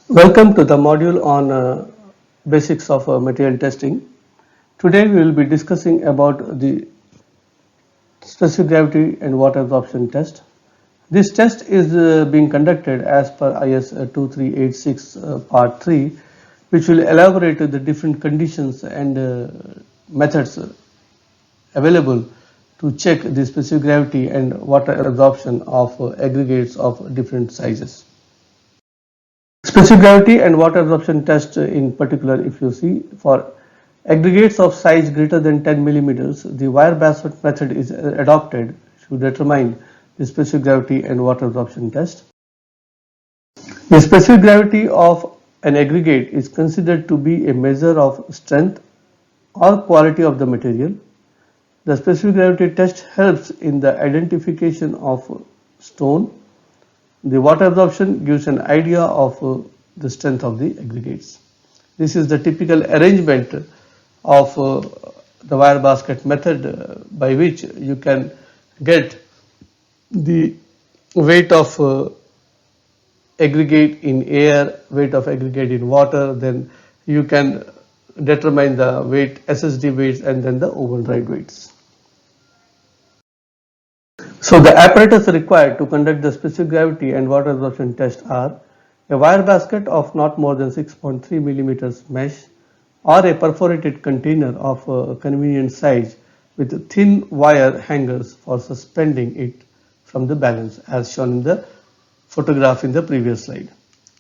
Welcome to the module on basics of material testing. Today we will be discussing about the specific gravity and water absorption test. This test is being conducted as per IS 2386 part 3, which will elaborate the different conditions and methods available to check the specific gravity and water absorption of aggregates of different sizes. Specific gravity and water absorption test in particular, if you see, for aggregates of size greater than 10 millimeters, the wire basket method is adopted to determine the specific gravity and water absorption test. The specific gravity of an aggregate is considered to be a measure of strength or quality of the material. The specific gravity test helps in the identification of stone. The water absorption gives an idea of the strength of the aggregates. This is the typical arrangement of the wire basket method by which you can get the weight of aggregate in air, weight of aggregate in water, then you can determine the weight, SSD weights, and then the oven dried weights. So the apparatus required to conduct the specific gravity and water absorption test are a wire basket of not more than 6.3 millimeters mesh or a perforated container of convenient size with thin wire hangers for suspending it from the balance as shown in the photograph in the previous slide.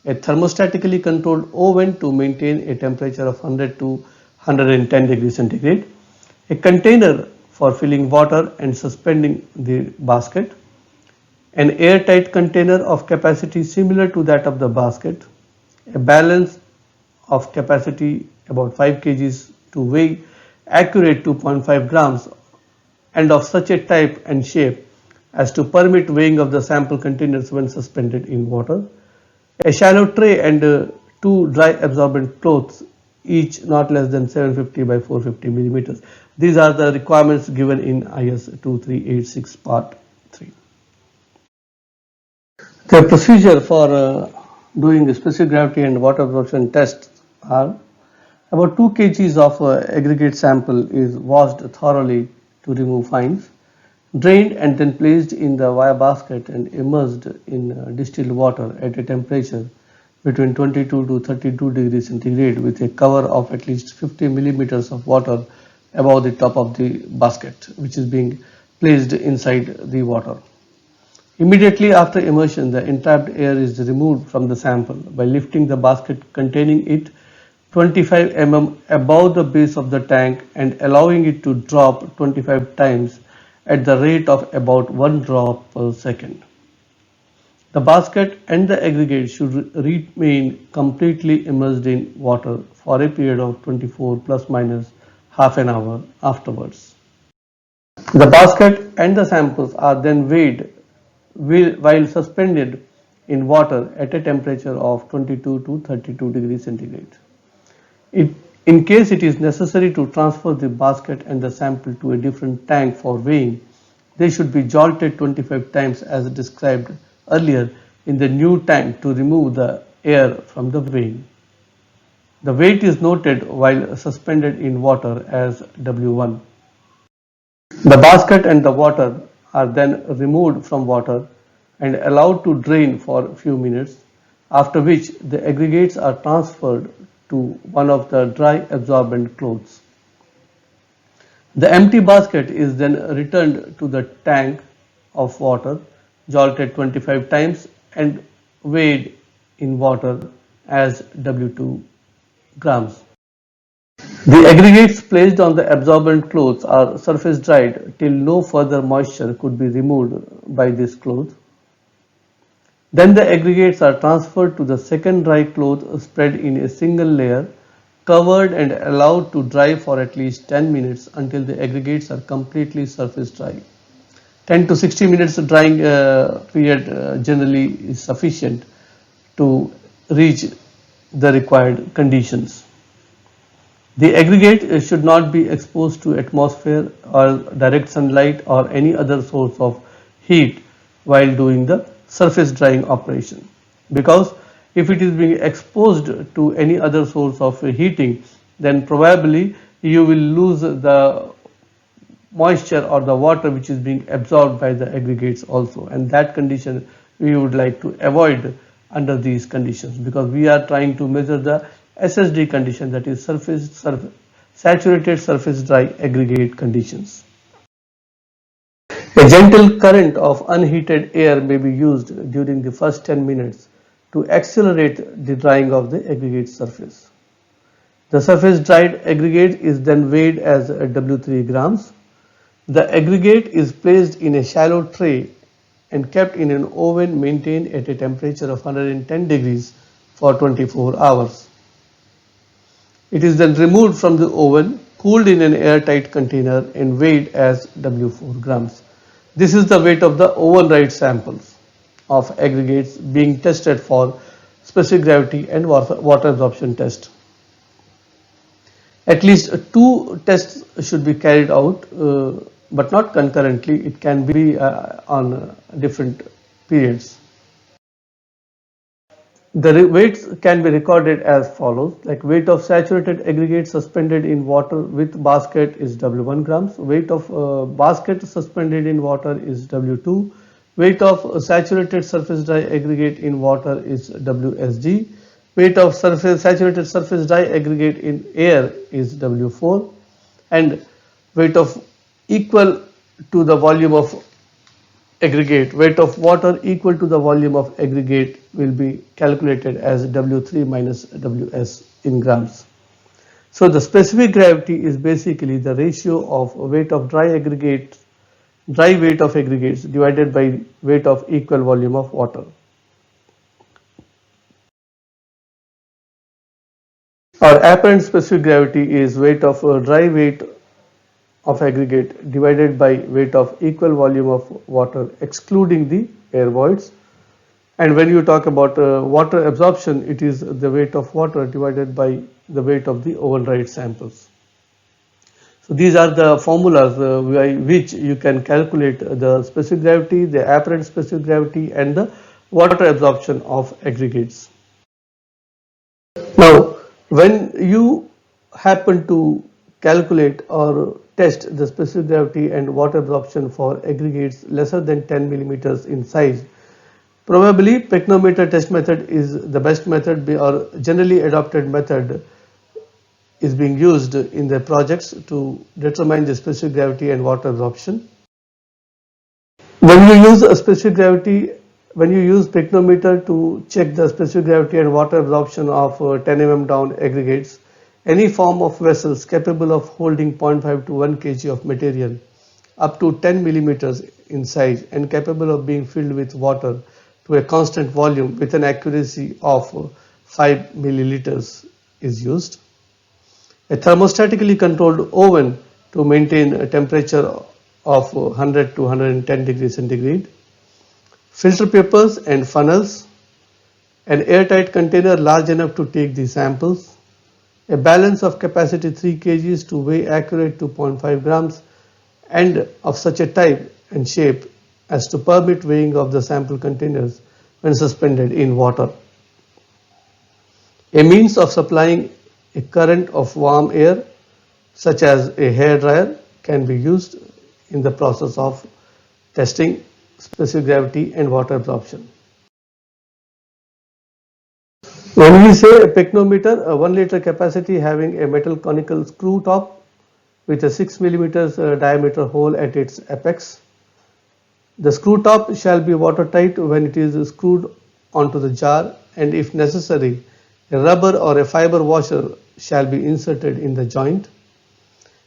A thermostatically controlled oven to maintain a temperature of 100 to 110 degrees centigrade. A container for filling water and suspending the basket, an airtight container of capacity similar to that of the basket, a balance of capacity about 5 kgs to weigh accurate 2.5 grams and of such a type and shape as to permit weighing of the sample containers when suspended in water, a shallow tray and 2 dry absorbent cloths, each not less than 750 by 450 millimeters. These are the requirements given in IS 2386 part 3. The procedure for doing the specific gravity and water absorption tests are: about 2 kgs of aggregate sample is washed thoroughly to remove fines, drained and then placed in the wire basket and immersed in distilled water at a temperature between 22 to 32 degrees centigrade with a cover of at least 50 millimeters of water above the top of the basket, which is being placed inside the water. Immediately after immersion, the entrapped air is removed from the sample by lifting the basket containing it 25 mm above the base of the tank and allowing it to drop 25 times at the rate of about 1 drop per second. The basket and the aggregate should remain completely immersed in water for a period of 24 plus minus half an hour afterwards. The basket and the samples are then weighed while suspended in water at a temperature of 22 to 32 degrees centigrade. In case it is necessary to transfer the basket and the sample to a different tank for weighing, they should be jolted 25 times as described earlier in the new tank to remove the air from the weighing. The weight is noted while suspended in water as W1. The basket and the water are then removed from water and allowed to drain for a few minutes, after which the aggregates are transferred to one of the dry absorbent cloths. The empty basket is then returned to the tank of water, jolted 25 times and weighed in water as W2 grams. The aggregates placed on the absorbent cloths are surface dried till no further moisture could be removed by this cloth. Then the aggregates are transferred to the second dry cloth spread in a single layer, covered and allowed to dry for at least 10 minutes until the aggregates are completely surface dry. 10 to 60 minutes drying period generally is sufficient to reach the required conditions. The aggregate should not be exposed to atmosphere or direct sunlight or any other source of heat while doing the surface drying operation, because if it is being exposed to any other source of heating, then probably you will lose the moisture or the water which is being absorbed by the aggregates also, and that condition we would like to avoid under these conditions, because we are trying to measure the SSD condition, that is saturated surface dry aggregate conditions. A gentle current of unheated air may be used during the first 10 minutes to accelerate the drying of the aggregate surface. The surface dried aggregate is then weighed as W3 grams. The aggregate is placed in a shallow tray and kept in an oven maintained at a temperature of 110 degrees for 24 hours. It is then removed from the oven, cooled in an airtight container and weighed as W4 grams. This is the weight of the overnight samples of aggregates being tested for specific gravity and water absorption test. At least two tests should be carried out, but not concurrently. It can be on different periods. The weights can be recorded as follows, like weight of saturated aggregate suspended in water with basket is W1 grams, weight of basket suspended in water is W2, weight of saturated surface dry aggregate in water is WSG, weight of saturated surface dry aggregate in air is W4, and weight of equal to the volume of aggregate, weight of water equal to the volume of aggregate will be calculated as W3 minus Ws in grams. So the specific gravity is basically the ratio of weight of dry weight of aggregates divided by weight of equal volume of water. Our apparent specific gravity is weight of dry weight of aggregate divided by weight of equal volume of water excluding the air voids. And when you talk about water absorption, it is the weight of water divided by the weight of the overnight samples. So these are the formulas by which you can calculate the specific gravity, the apparent specific gravity and the water absorption of aggregates. Now, when you happen to calculate or test the specific gravity and water absorption for aggregates lesser than 10 millimeters in size, probably pacnometer test method is the best method or generally adopted method is being used in the projects to determine the specific gravity and water absorption. When you use a specific gravity, when you use pacnometer to check the specific gravity and water absorption of 10 mm down aggregates, any form of vessels capable of holding 0.5 to 1 kg of material up to 10 millimeters in size and capable of being filled with water to a constant volume with an accuracy of 5 milliliters is used. A thermostatically controlled oven to maintain a temperature of 100 to 110 degrees centigrade. Filter papers and funnels. An airtight container large enough to take the samples. A balance of capacity 3 kgs to weigh accurate to 0.5 grams and of such a type and shape as to permit weighing of the sample containers when suspended in water. A means of supplying a current of warm air such as a hair dryer can be used in the process of testing specific gravity and water absorption. When we say a pacnometer, a 1 liter capacity having a metal conical screw top with a 6 millimeters diameter hole at its apex. The screw top shall be watertight when it is screwed onto the jar, and if necessary, a rubber or a fiber washer shall be inserted in the joint.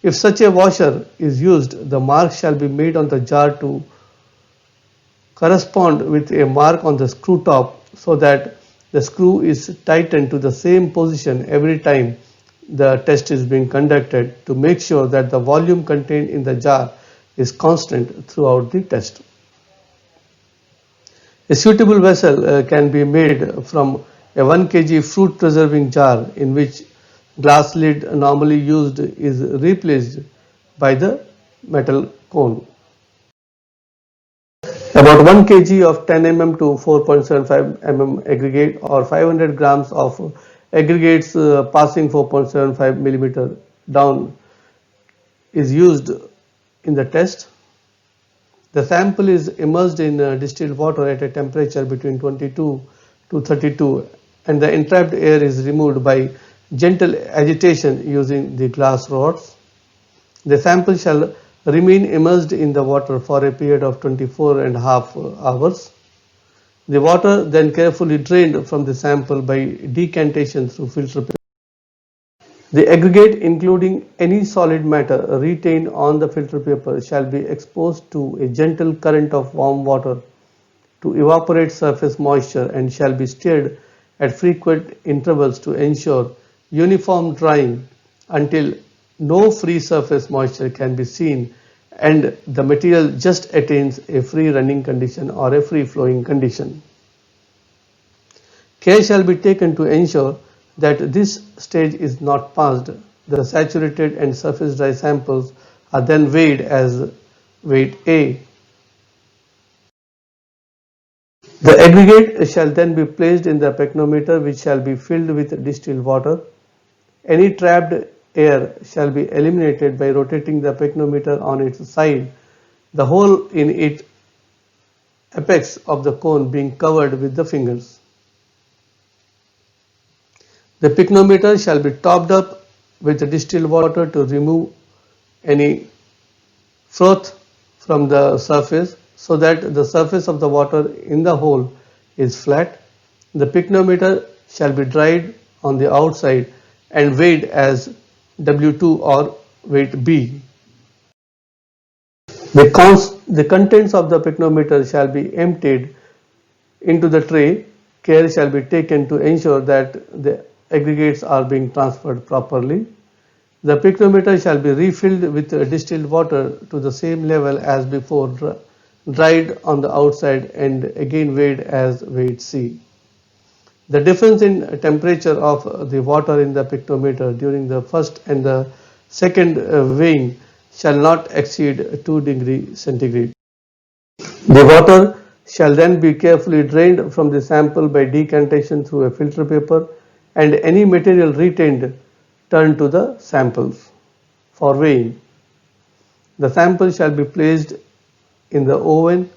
If such a washer is used, the mark shall be made on the jar to correspond with a mark on the screw top so that the screw is tightened to the same position every time the test is being conducted to make sure that the volume contained in the jar is constant throughout the test. A suitable vessel can be made from A 1 kg fruit preserving jar in which glass lid normally used is replaced by the metal cone. About 1 kg of 10 mm to 4.75 mm aggregate or 500 grams of aggregates passing 4.75 millimeter down is used in the test. The sample is immersed in distilled water at a temperature between 22 to 32 and the entrapped air is removed by gentle agitation using the glass rods. The sample shall remain immersed in the water for a period of 24.5 hours. The water then carefully drained from the sample by decantation through filter paper. The aggregate, including any solid matter retained on the filter paper, shall be exposed to a gentle current of warm water to evaporate surface moisture and shall be stirred at frequent intervals to ensure uniform drying until no free surface moisture can be seen and the material just attains a free running condition or a free flowing condition. Care shall be taken to ensure that this stage is not passed. The saturated and surface dry samples are then weighed as weight A. The aggregate shall then be placed in the pycnometer which shall be filled with distilled water. Any trapped air shall be eliminated by rotating the pycnometer on its side, the hole in its apex of the cone being covered with the fingers. The pycnometer shall be topped up with distilled water to remove any froth from the surface so that the surface of the water in the hole is flat. The pycnometer shall be dried on the outside and weighed as W2 or weight B. The contents of the pycnometer shall be emptied into the tray. Care shall be taken to ensure that the aggregates are being transferred properly. The pycnometer shall be refilled with distilled water to the same level as before, dried on the outside and again weighed as weight C. The difference in temperature of the water in the pycnometer during the first and the second weighing shall not exceed 2 degrees centigrade. The water shall then be carefully drained from the sample by decantation through a filter paper and any material retained turned to the samples for weighing. The sample shall be placed in the oven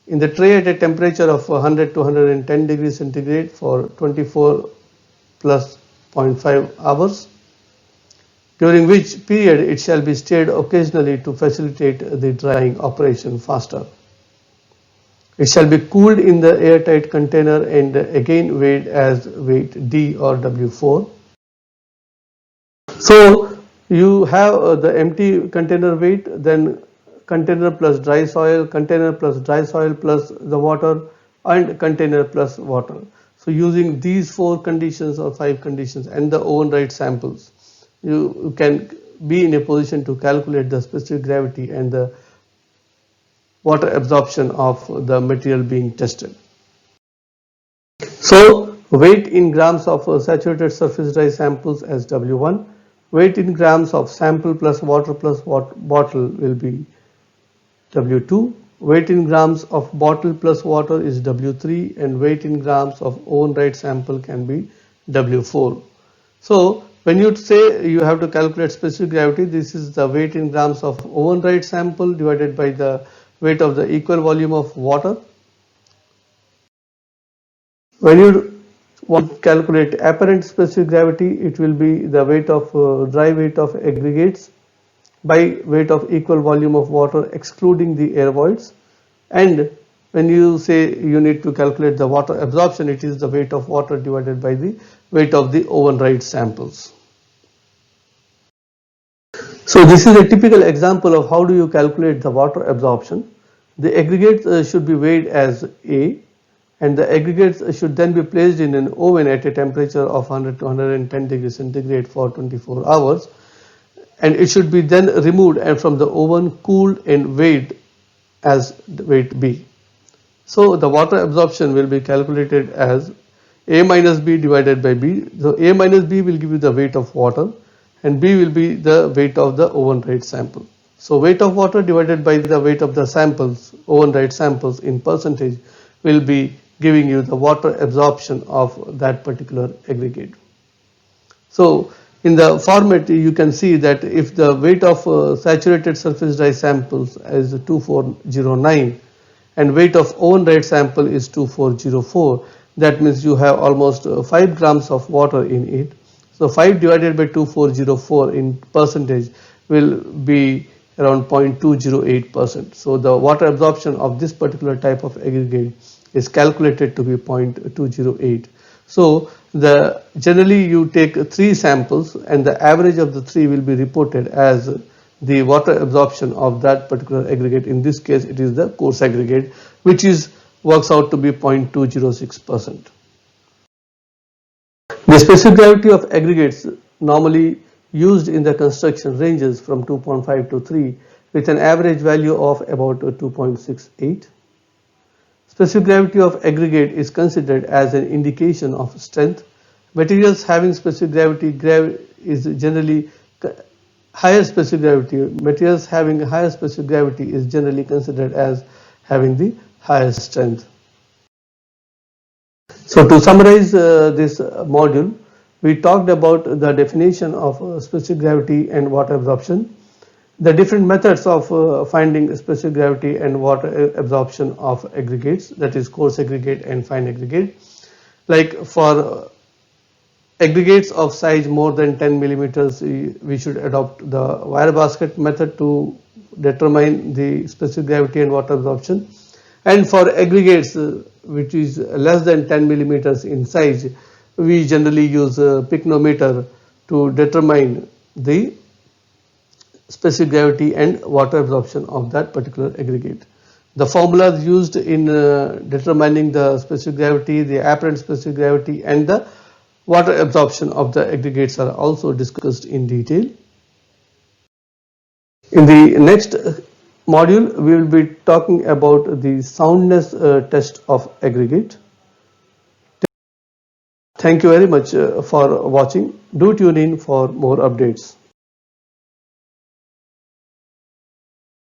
in the tray at a temperature of 100 to 110 degrees centigrade for 24 plus 0.5 hours, during which period it shall be stirred occasionally to facilitate the drying operation faster. It shall be cooled in the airtight container and again weighed as weight D or W4. So you have the empty container weight, then container plus dry soil, container plus dry soil plus the water, and container plus water. So using these 4 conditions or 5 conditions and the overnight samples, you can be in a position to calculate the specific gravity and the water absorption of the material being tested. So weight in grams of saturated surface dry samples as W1, weight in grams of sample plus water plus bottle will be W2, weight in grams of bottle plus water is W3 and weight in grams of overnight sample can be W4. So when you say you have to calculate specific gravity, this is the weight in grams of overnight sample divided by the weight of the equal volume of water. When you want to calculate apparent specific gravity, it will be the weight of dry weight of aggregates by weight of equal volume of water excluding the air voids, and when you say you need to calculate the water absorption, it is the weight of water divided by the weight of the overnight samples. So this is a typical example of how do you calculate the water absorption. The aggregates should be weighed as A, and the aggregates should then be placed in an oven at a temperature of 100 to 110 degrees centigrade for 24 hours. And it should be then removed and from the oven cooled and weighed as weight B. So the water absorption will be calculated as A minus B divided by B. So A minus B will give you the weight of water and B will be the weight of the overnight sample. So weight of water divided by the weight of the samples, overnight samples in percentage will be giving you the water absorption of that particular aggregate. So in the format you can see that if the weight of saturated surface dry samples is 2409 and weight of overnight sample is 2404, that means you have almost 5 grams of water in it. So 5 divided by 2404 in percentage will be around 0.208%. So the water absorption of this particular type of aggregate is calculated to be 0.208. So generally you take 3 samples and the average of the 3 will be reported as the water absorption of that particular aggregate. In this case it is the coarse aggregate, which works out to be 0.206%. The specific gravity of aggregates normally used in the construction ranges from 2.5 to 3 with an average value of about 2.68. Specific gravity of aggregate is considered as an indication of strength. Materials having specific gravity is generally higher specific gravity. Materials having higher specific gravity is generally considered as having the highest strength. So to summarize this module, we talked about the definition of specific gravity and water absorption, the different methods of finding specific gravity and water absorption of aggregates, that is coarse aggregate and fine aggregate. Like for aggregates of size more than 10 millimeters, we should adopt the wire basket method to determine the specific gravity and water absorption. And for aggregates which is less than 10 millimeters in size, we generally use a pycnometer to determine the specific gravity and water absorption of that particular aggregate. The formulas used in determining the specific gravity, the apparent specific gravity and the water absorption of the aggregates are also discussed in detail. In the next module, we will be talking about the soundness test of aggregate. Thank you very much for watching. Do tune in for more updates.